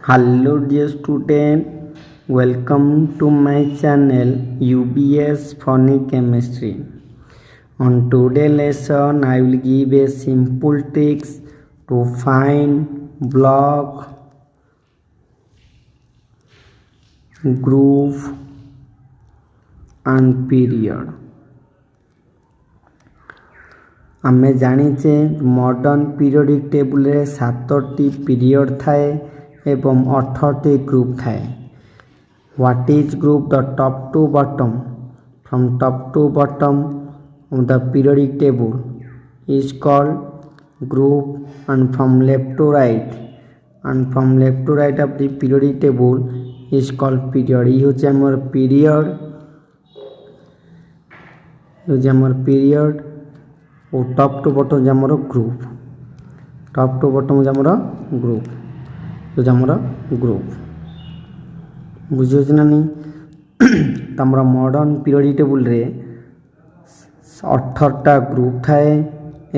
Hello dear student, welcome to my channel UBS Funny Chemistry. On today's lesson I will give a simple tricks to find block, group and period. आमे जानिचे modern periodic table रे 7टी period थाए एवं 18टी group थाए. What is group? The top to bottom. From top to bottom of the periodic table is called group and from left to right of the periodic table is called period. ये होचे हमर period और top to bottom जमर group. Top to bottom जमर group बुझे ना नहीं. तमरा modern periodic table रे 18टा ग्रुप थाए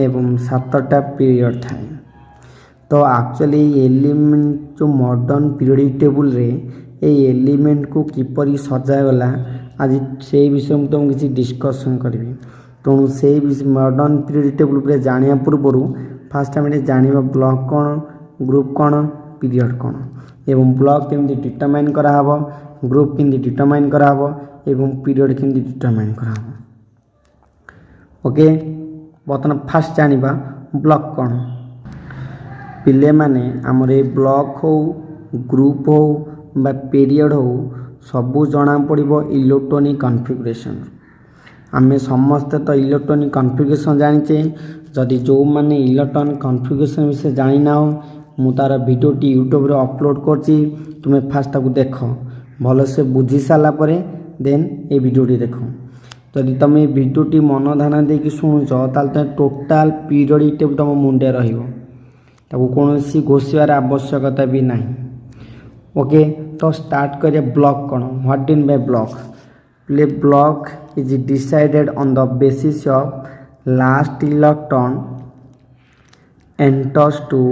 एवं 7टा पीरियड थाए. तो एक्चुअली एलिमेंट जो मॉडर्न पीरियोडिक टेबल रे ए एलिमेंट को किपरि सजा गला आज से विषय में तुम किसी डिस्कशन करी. तेणु से मॉडर्न पीरियोडिक टेबल पर जाना पूर्व फास्ट आम जाना ब्लॉक कौन, ग्रुप कौन, पीरियड कौन एवं ब्लॉक केमती डिटरमाइन कराहब, ग्रुप केमती डिटरमाइन कराहब एवं पीरियड केमती डिटरमाइन कराहब. ओके, बर्तमान फास्ट जानिबा ब्लॉक कौन. पिले माने हमर ए ब्लॉक हो, ग्रुप हो बा पीरियड हो सबू जना पड़िबो इलेक्ट्रॉनिक कॉन्फ़िगरेशन. आमे समस्ते तो इलेक्ट्रॉनिक कॉन्फ़िगरेशन जानिचे. जदि जो माने इलेक्ट्रॉनिक कॉन्फ़िगरेशन विषय जानी ना मु तार वीडियोटी यूट्यूब रे अपलोड करची. तुमे फास्ट ताकू देख भल से बुझी सारा परे देन ए वीडियोटी देख. जदि तुम वीडियोटी मन ध्यान देकी शुणुच ताल तुम टोटाल पीरियोडिक टेबल तुम मुंडे रहिबो. ताकू कोनोसी घोषिबार आवश्यकता भी नहीं. ओके, तो स्टार्ट करिए. ब्लॉक कौन? What in by block? Play block is decided on the basis of last electron enters to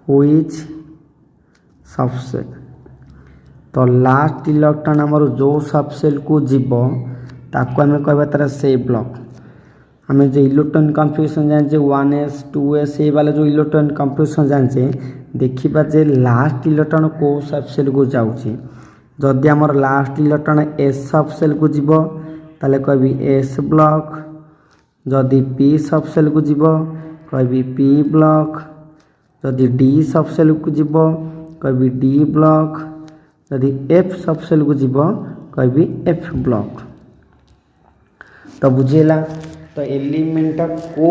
which subshell. तो लास्ट इलेक्ट्रॉन आमर जो सबसेल को जीव ताको आम कह तार से ब्लॉक. आम जो इलेक्ट्रॉन कॉन्फ़िगरेशन जाने 1s 2s ये वाला जो इलेक्ट्रॉन कॉन्फ़िगरेशन जाने देखा जे लास्ट इलेक्ट्रॉन को सबसेल को जाऊँगी. जदि आमर लास्ट इलेक्ट्रॉन एस सबसेल को जीव ताले कहबी एस ब्लॉक. जदि पी सबसेल को जीव कहबी पी ब्लॉक. जदि डी सबसेल को जीव कहबी डी ब्लॉक. जदि एफ सबसेल को जीव कहबी एफ ब्लॉक. तो बुझेला. तो एलिमेंट को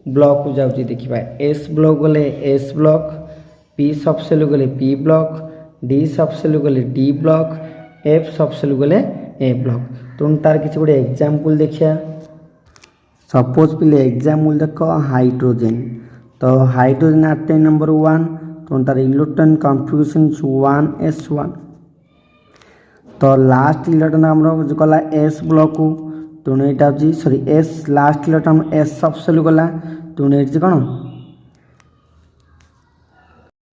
ब्लॉक को जाउची देखिबा. एस ब्लॉक गले एस ब्लॉक, पी सबसेल गले पी ब्लॉक, डी सबसेल गले डी ब्लॉक, एफ सबसेल गले ए ब्लॉक. तुम तार किसी गोटे एग्जांपल देखिया. सपोज पिले एग्जांपल देख हाइड्रोजन. तो हाइड्रोजन आटे नंबर 1. तुम तार इलेक्ट्रॉन कॉन्फ़िगरेशन 1s1. तो लास्ट इलेक्ट्रॉन आमर गला एस ब्लॉक को तेणु यहाँ sorry S last electron S subshell गला तेणु ये कौन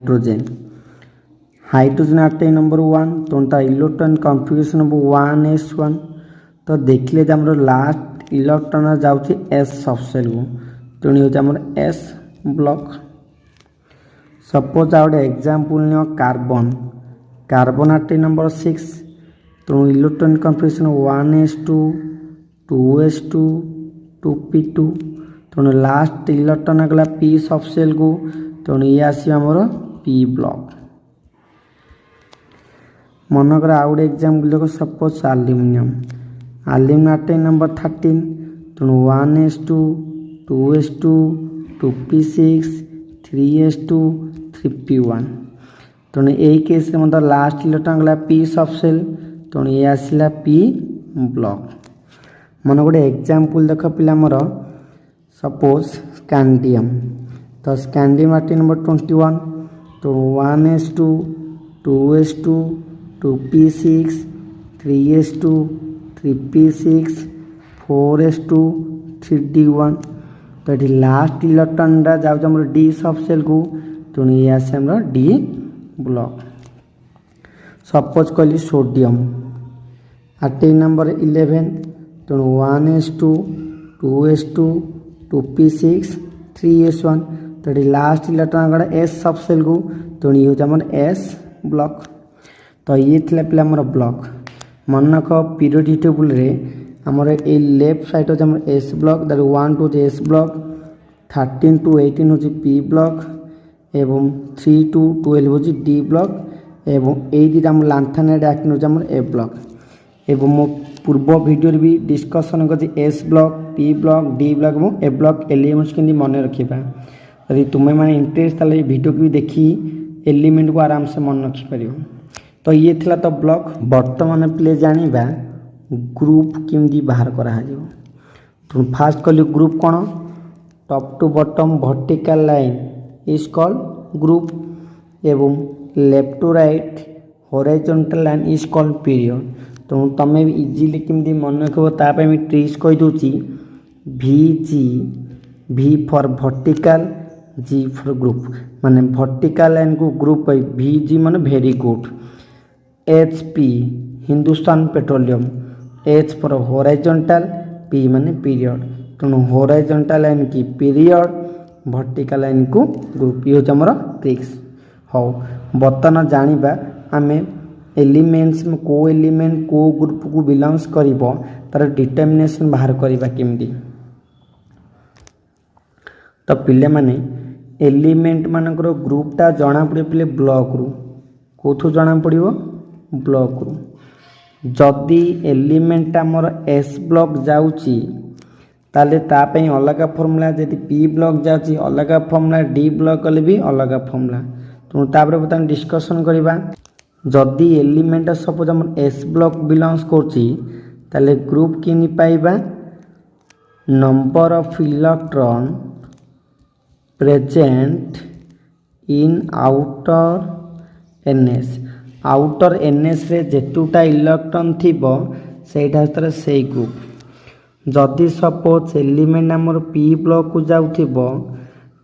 हाइड्रोजन. हाइड्रोजन आटे नंबर 1. तो तार इलेक्ट्रॉन कॉन्फ़िगरेशन नंबर 1s1. तो देखिले आमर लास्ट इलेक्ट्रॉन जाऊँगी एस सबसेल को तेणु ये एस ब्लॉक. सपोज आ गए एग्जांपल नियो कार्बन. कार्बन आटे नंबर 6. तो electron configuration 1s2 2s2 2p2. तेणु लास्ट इलेक्ट्रॉन गला पी सबसेल को तेणु ये आस पी ब्लॉक. मनकर आउ गए एग्जांपल देखो. Suppose aluminium. आल्युमिनियम आटे नंबर 13. तेणु 1s2 2s2 2p6 3s2 3p1. तेणु यही केस मतलब लास्ट इलेक्ट्रॉन गला पी सबसेल तेणु ये आसला पी ब्लॉक. मन गोटे एग्जांपल देख पिला मोर. Suppose scandium. तो स्कैंडियम आटे नंबर 21. तो 1s2 2s2 2p6 3s2 3p6 4s2 3d1. तो ये लास्ट इलेक्ट्रॉन जाऊँ डी सबसेल को तेणु ये आसे आमर डी ब्लॉक। सपोज कहली सोडियम 18 नंबर 11 तेणु 1s2 2s2 2p6 3s1 तो ये लास्ट इलेक्ट्रॉन गड़ा एस सब सेल को तेणु ये हूँ एस ब्लॉक। तो ये थिला पिला हमर ब्लॉक मन रख पीरियोडिक टेबुल रे हमर ए लेफ्ट साइड होचे हमर S block that 1 to S block 13 to 18 होचे पी ब्लॉक एवं 3 टू 12 होचे डी ब्लॉक एवं ए दिटा हम लांथानेट एक्टिन होचे हमर ए ब्लॉक। एवं मो पूर्व वीडियो भी डिस्कशन करछि S block P block D block और ए ब्लॉक एलिमेंट्स केंदी मन रखिबा। यदि तुमे माने इंटरेस्ट ताले वीडियो को भी देखी एलिमेंट को आराम से मन रखि परियो। तो ये थिला तो ब्लॉक। वर्तमान प्ले जानिबा ग्रुप केमदी बाहर करा हाजिबो। तो फास्ट कहली ग्रुप कोन top to bottom vertical line is called group एवं left to right horizontal line is called period. तो तमे भी इजीली केमदी मन रखबो ता पे मी ट्रिक्स कहि दोची VG V for vertical G for group माने वर्टिकल लाइन को ग्रुप है VG माने very good HP Hindustan petroleum H for horizontal P माने पीरियड। तेणु हॉरिजॉन्टल लाइन की पीरियड वर्टिकल लाइन को ग्रुप ये होछ हमर ट्रिक्स। हो बर्तमान जानिबा आमे एलिमेंट्स में को एलिमेंट को ग्रुप को बिलोंग्स करिवो तार डिटरमिनेशन बाहर करिबा केमदी। तो पिले माने एलिमेंट मानकर ग्रुपटा जना पड़े पिले ब्लॉक रु कोथु जना पड़िवो ब्लॉक रु। जदि एलिमेंट आमर एस ब्लॉक जाउची ताले ता पई अलग फार्मूला जदि पी ब्लॉक जाउची अलग फार्मूला डी ब्लॉक कले भी अलग फार्मूला। तो तापर बतन डिस्कशन करिबा जदि एलिमेंट सपोज हम एस ब्लॉक बिलोंग्स करची ताले ग्रुप किनि पाइबा number of electron present in outer ns. Outer ns रे जेतुटा इलेक्ट्रॉन थिबो सेटा हस्तर सेई ग्रुप। जदि सपोज एलिमेंट हमर पी ब्लॉक को जाउथिबो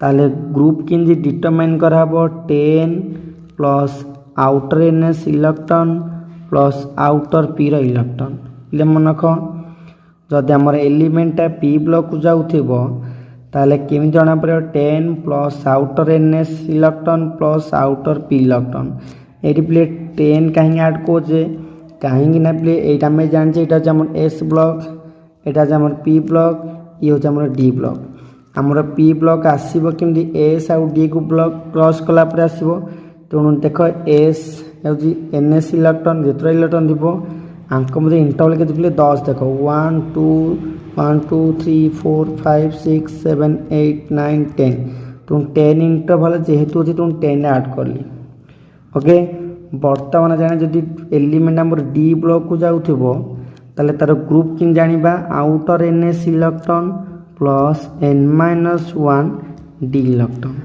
ताले ग्रुप किंजी डिटरमाइन कराबो 10 plus outer NS electron plus outer p रो इलेक्ट्रॉन। ले मन रख जदि हमर एलिमेंट पी ब्लॉक को जाउथिबो ताले केमि जना पड़े 10 plus outer NS electron plus outer P electron. Eighty play 10 कहीं ऐड कोजे कहीं ना प्ले एटा में जान जे एटा हमर एस ब्लॉक एटा हमर पी ब्लॉक ये हो हमर डी ब्लॉक। हमर पी ब्लॉक आसीबो केमि एस आ डी को ब्लॉक क्रॉस कला पर आसीबो। तेणु देख एस हूँ एनएस इलेक्ट्रॉन जितना इलेक्ट्रॉन थी आंक मध्य इंटरवल के दिखले 10 देख 1 2 1 2 3 4 5 6 7 8 9 10 तुम 10 इंटरवल जेहेतु अच्छे तुम 10 ऐड कर ली। ओके बर्तमान जाने जदि एलिमेंट आमर डी ब्लॉक को जाउथिबो ताले तार ग्रुप किन जानिबा outer NS electron plus n-1 d electron.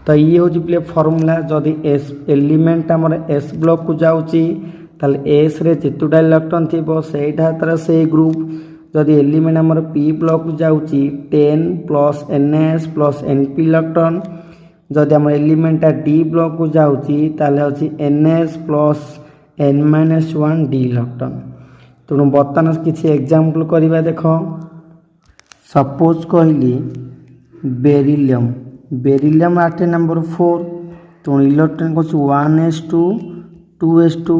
तो ये हूँ प्ले फॉर्मूला जदि एस एलिमेंट आमर एस ब्लॉक को जाउची ताले एस रे जेतुटा इलेक्ट्रॉन थिबो सेटा तार से ग्रुप। जदि एलिमेंट आमर पी ब्लॉक को जाउची 10 plus NS plus NP electron. जदि आमर एलिमेंट डी ब्लॉक को जाउची ताले होची NS plus n-1 d electron. तेणु बर्तमान किसी एग्जांपल करवा देख सपोज कहली बेरिलियम बेरिलियम 8 नंबर 4 तो इलेक्ट्रॉन को 1s2 2s2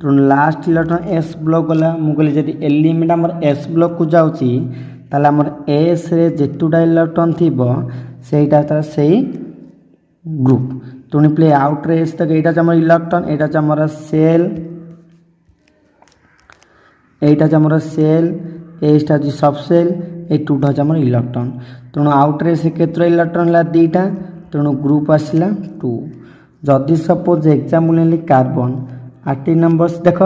तो लास्ट इलेक्ट्रॉन एस ब्लॉक गला मुझे जब एलिमेंट आमर एस ब्लॉक को जाउची ताले आमर एस रे जेतुटा इलेक्ट्रॉन थिबो सेटा तार सेई ग्रुप। तो प्ले आउट रे एस तक एटा आमर इलेक्ट्रॉन एटा आमर सेल एटा आमर सेल एटा जी सब सेल ए टूटा आमर इलेक्ट्रॉन। तेणु आउट रे से केतरा इलेक्ट्रॉन ला दीटा तेणु ग्रुप आसला 2। जदि सपोज एग्जांपल नेली कार्बन 18 नंबर्स देख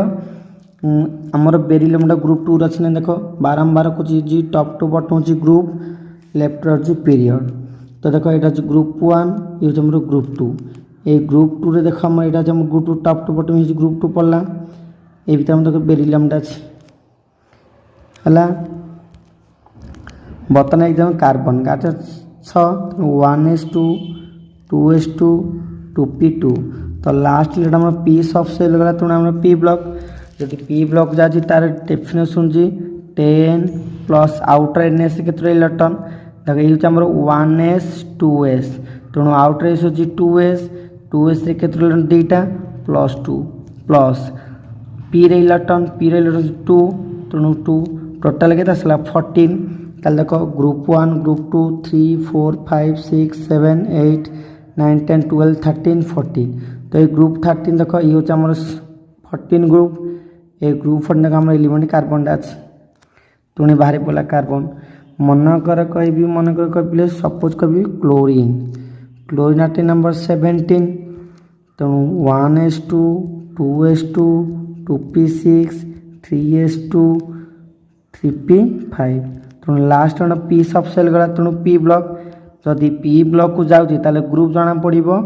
आमर बेरिलियम ग्रुप 2 अच्छे देख बारंबार कुछ जी टॉप टू बॉटम होची ग्रुप लेफ्ट अच्छी पीरियड। तो देख यहाँ ग्रुप 1 ये हमारे ग्रुप 2 ये ग्रुप 2 रे देख आम यहाँ ग्रुप 2 टॉप टू बॉटम हो ग्रुप 2 पड़ला ये भर देख बेरिलियमटा अच्छी है। बर्तमान एग्जाम कार्बन गाठ 6 1s2 2s2 2p2 तो लास्ट लेट आम पी सब सेल गला तेणु आम पी ब्लॉक जब पी ब्लॉक जाए तार डेफिनेशन जी 10 प्लस आउटर एनएस केत इलेक्ट्रॉन देख ये आमर 1s 2s तेणु आउटर एस हूँ 2s केत दुईटा प्लस 2 प्लस पी रे इलेक्ट्रॉन 2 तेणु 2 टोटाल के 14 ताल देख ग्रुप 1 ग्रुप 2 3 4 5 6 7 8 9 10 12 13 14 तो ये ग्रुप 13 देख ये हूँ आम 14 ग्रुप ए ग्रुप 14 देख आम एलिमेंट कार्बन अच्छे तुणी बाहर पड़ा कार्बन मनकर कह सपोज कह क्लोरीन आटे नंबर 17 तेणु 1s2 2s2 2p6 3s2 3p5 तेणु लास्ट पी सब सेल गला तेणु पी ब्लॉक जदि पी ब्लॉक को जाऊँगी ताले ग्रुप जना पड़ो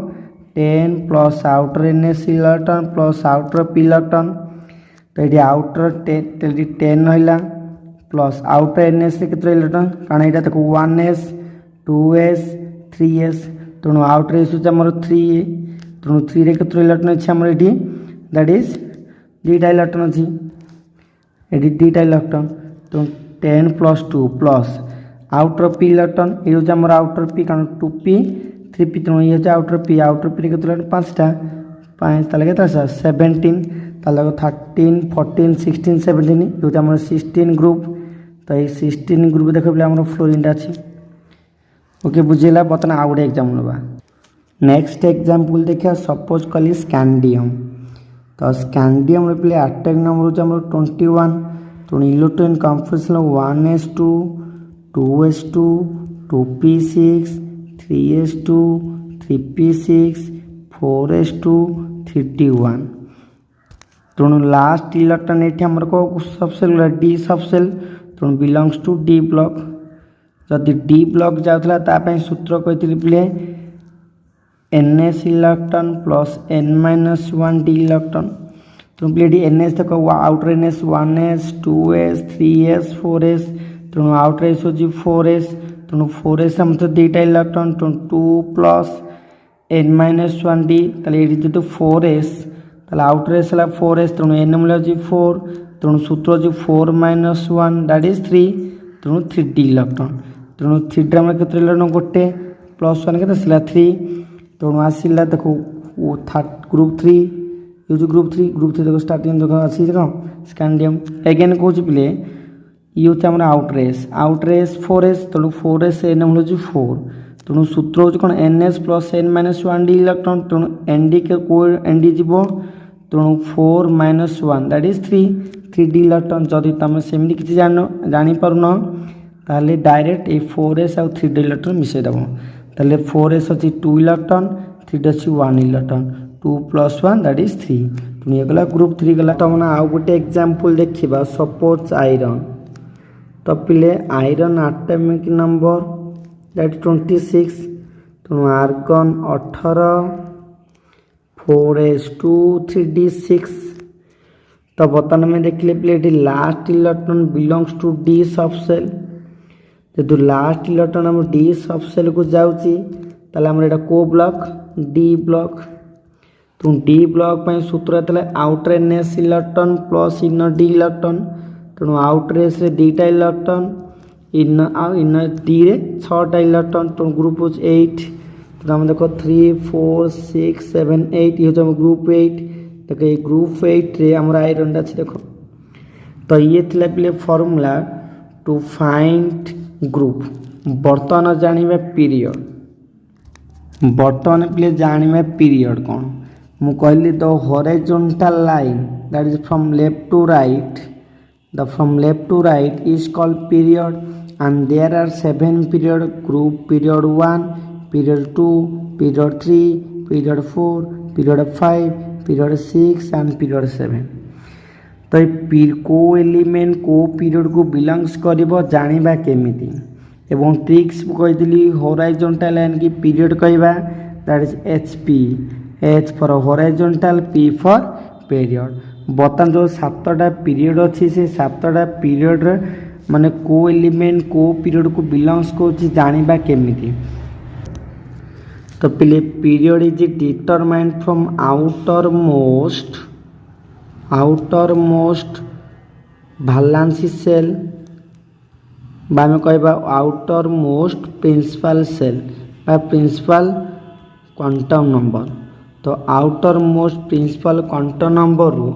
10 plus outer NS electron plus outer P electron तो ये आउटर 10 रहा प्लस आउटर एनएस के इलेक्ट्रॉन कारण यहाँ देखो 1s 2s 3s तेणु आउटर एस आमर 3 तेणु 3 के इलेक्ट्रॉन अच्छे आमर ये दैट इज दुईटा इलेक्ट्रॉन अच्छी ये दुईटा इलेक्ट्रॉन तो 10 plus 2 plus outer P electron ये हूँ आमर आउटर पी कारण 2p 3p तेणु ये आउटर पी के 5टा 5 ताले 17 ताले 13 14 16 17 ये हूँ आमर 16 ग्रुप तो ये 16 ग्रुप देख पे आम फ्लोरीन अच्छी ओके बुझेगा बर्तमान आउ गए एग्जाम ना नेक्स्ट एग्जाम्पल देखा सपोज कली स्कैंडियम तो स्कैंडियम पे एटॉमिक नंबर हूँ 21 तो electron configuration 1s2 2s2 2p6 3s2 3p6 4s2 3t1 तेणु लास्ट इलेक्ट्रॉन ये आमर कौ सब सेल डी सब सेल तेणु बिलंग्स टू डी ब्लॉक जदि डी ब्लॉक जाऊला सूत्र कही पे NS electron plus n-1 d electron तेणु पे एनएस देख outer NS 1s 2s 3s 4s तेणु आउटर एस हूँ 4s तेणु 4s आम तो दुईटा इलेक्ट्रॉन तेणु 2 प्लस n-1 डी ताले ये 4s ताले आउटर एस है 4s तेणु एन मूल्य 4 तेणु सूत्र हूँ 4-1 दैट इज 3 तेणु 3d इलेक्ट्रॉन तेणु 3d आम के इलेक्ट्रॉन गोटे प्लस 1 के 3 तेणु आसला देखो ग्रुप 3 यूज ग्रुप 3 देखो स्टार्टिंग देखो अच्छी देख स्कैंडियम एगेन कौन पे ये हूँ आम आउटर एस 4s तेणु 4s एन हूँ 4 तेणु सूत्र हूँ कौन ns plus n-1 d electron तेणु एनडी के को एनडी जीव तेणु 4-1 दैट इज 3d इलेक्ट्रॉन जदि तुम सेमती किसी जापारुन ताले डायरेक्ट ये 4s और 3d इलेक्ट्रॉन मिसेदेव ताले 4s अच्छी 2 इलेक्ट्रॉन 3d अच्छी 1 इलेक्ट्रॉन 2 + 1 दैट इज 3 तेणु ये गला ग्रुप 3 गला तो मैंने आउ गोटे एग्जांपल देखा सपोज आयरन तो पिले आयरन एटॉमिक नंबर दैट 26 तेणु आर्गन 18 4s2 3d6 तो बर्तमान में देखिले पे last electron belongs to D sub shell जो लास्ट इलेक्ट्रॉन हम डी सब सेल को जाऊँगी को ब्लॉक डी ब्लॉक तो डी ब्लॉक पर सूत्र outer NS electron plus inner D electron तेणु आउटर एस दुईटा इलेक्ट्रॉन इनर डी रे 6टा इलेक्ट्रॉन तेणु ग्रुप हूँ 8 तो आम देख 3 4 6 7 8 ये हूँ ग्रुप 8 देख ये ग्रुप 8 रे आम आयरन अच्छे देख तो ये पे फॉर्मूला टू फाइंड ग्रुप बर्तमान जाना पीरियड बर्तमान पे जाना पीरियड कौन मु कहली the horizontal line that is from left to right the from left to right is called period and there are 7 period group period 1 period 2 period 3 period 4 period 5 period 6 and period 7 तो को element को period को belongs कर जाना केमिति एवं tricks कही horizontal line की पीरियड कहवा that is HP H for horizontal P for period बर्तमान जो 7टा पीरियड अच्छी से 7टा पीरियड माने को एलिमेंट को पीरियड को बिलोंग्स कर जाना केमिति तो पिले period is determined from outermost valence shell आम कह outermost principal shell principal quantum number. तो outermost principal quantum number रु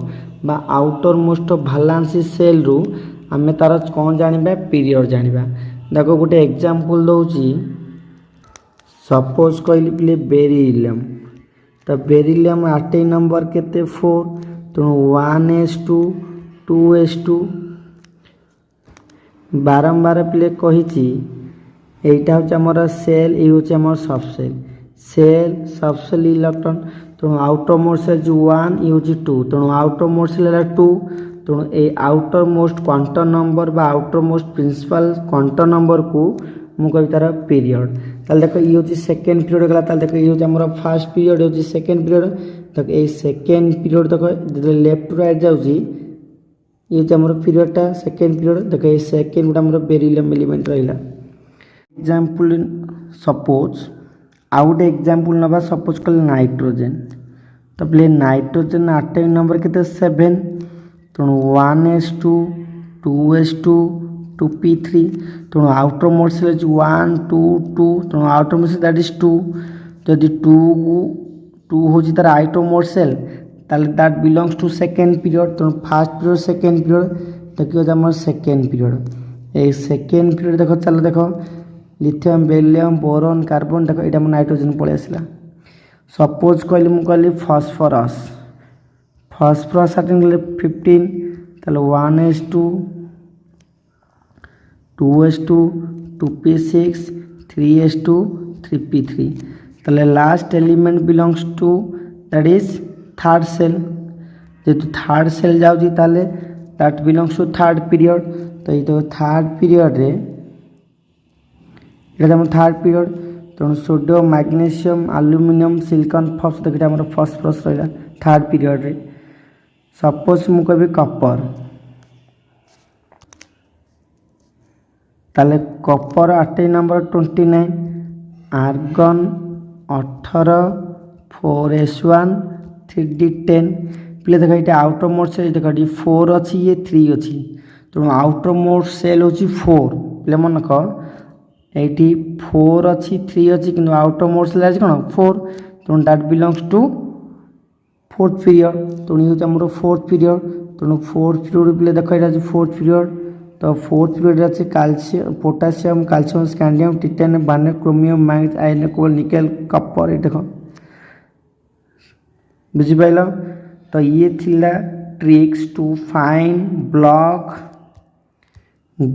आउटर मोस्ट भालांसी सेल रु आम तार कौन जाना पीरियड जाना। देखो गोटे एग्जांपल दूसरी सपोज कहली पिले बेरिलियम। तो बेरिलियम आटोमिक नंबर केते 4 तेणु 1s2 2s2 बारंबार पिले कही एटा हूँ आमर सेल ये हूँ सबसेल इलेक्ट्रॉन तेणु आउटर मोस्ट सेल जो 1 ये हूँ 2 तेणु आउटर मोस्ट सेल है 2 तेणु ये आउटर मोस्ट क्वांटम नंबर बा outermost principal quantum number को मुझे तार पीरियड। ताल देख ये हूँ सेकेंड पीरियड गला देख ये हूँ आम फास्ट पीरियड हूँ सेकेंड पीरियड। देख ये सेकेंड पीरियड देख लेफ्ट टू राइट जाऊँगी ये हूँ आम पीरियडटा सेकेंड पीरियड। देख ये सेकेंड गोटे आम बेरिलियम एलिमेंट रहा एग्जांपल सपोज आउ गोटे एग्जांपल नवा सपोज कल नाइट्रोजेन। तो प्ले नाइट्रोजेन आटोमिक नंबर केते 7 तेणु 1s2 2s2 2p3 तेणु आउटर मोस्ट सेल 1 2 2 तेणु outermost shell that is 2 जदि 2 हूँ तार outermost shell that belongs to second period तेणु फास्ट पीरियड सेकेंड पीरियड देखिए आम सेकेंड पीरियड। ये सेकेंड पीरियड देख चल देख लिथियम बेरिलियम बोरॉन कार्बन देख ये नाइट्रोजेन पलि आसला। सपोज कहली मुझे फॉस्फोरस आटोमिक 15 ताले 1s2 2s2 2p6 3s2 3p3 ताले last element belongs to that is third shell जेहेतु थर्ड सेल जाऊँगी ताले that belongs to third period. तो ये थर्ड पीरियड रे ये थर्ड पीरियड तेणु sodium magnesium aluminium silicon phosphate देखिए आम फॉस्फोरस रहा थर्ड पीरियड रे। सपोज मु कह कपर ताले Kapoor atomic number 29 argon 18 4s1 3d10 play देख ये आउटर मोस्ट सेल देख ये 4 अच्छी ये 3 अच्छी तेणु आउटर मोस्ट सेल हूँ 4 प्ले मन क ये 4 अच्छी 3 अच्छी कि आउटर मोस्ट सेल कौन 4 तेणु that belongs to fourth period तेणु ये आम फोर्थ पीरियड तेणु फोर्थ पीरियड प्ले देख ये फोर्थ पीरियड। तो फोर्थ पीरियड अच्छे calcium potassium calcium scandium titanium बार्नेट क्रोमियम मैग्नेट आयरन कोबाल्ट निकेल कपर ये देख बुझिपाल। तो ये थिला tricks to find block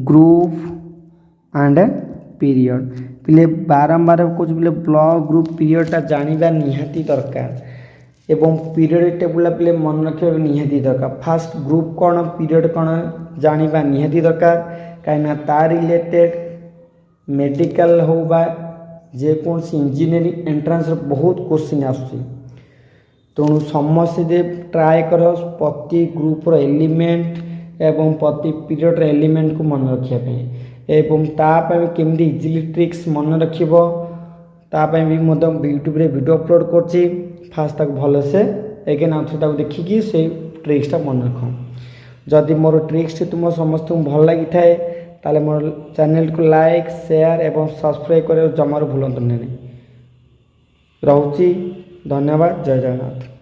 group and period पिले बारंबार कौन पिले ब्लॉक ग्रुप पीरियडटा जानवा निहाती दरकार एवं पीरियड टेबुल पिले मन रखा निहाती दरकार। फास्ट ग्रुप कौन पीरियड कौन जानवा निहाती दरकार कहीं तार रिलेटेड मेडिकल हो जेकोसी इंजीनियरिंग एंट्रांस बहुत क्वेश्चन आसुची तेणु समस्ते ट्राए कर प्रति ग्रुपर एलिमेंट एवं प्रति पीरियड एलिमेंट को मन रखापी एवं तापाई केमती इजिली ट्रिक्स मन रखिए भी यूट्यूब रे वीडियो अपलोड करछि फास्ट तक भलसे एगेन आउथरे देखिकी से ट्रिक्सटा मन रख। जदि मोर ट्रिक्स तुम समस्त भल लगी थाए ताले मोर चैनल को लाइक शेयर एवं सब्सक्राइब कर जमार भूलु नहीं। रहुची धन्यवाद। जय जगन्नाथ।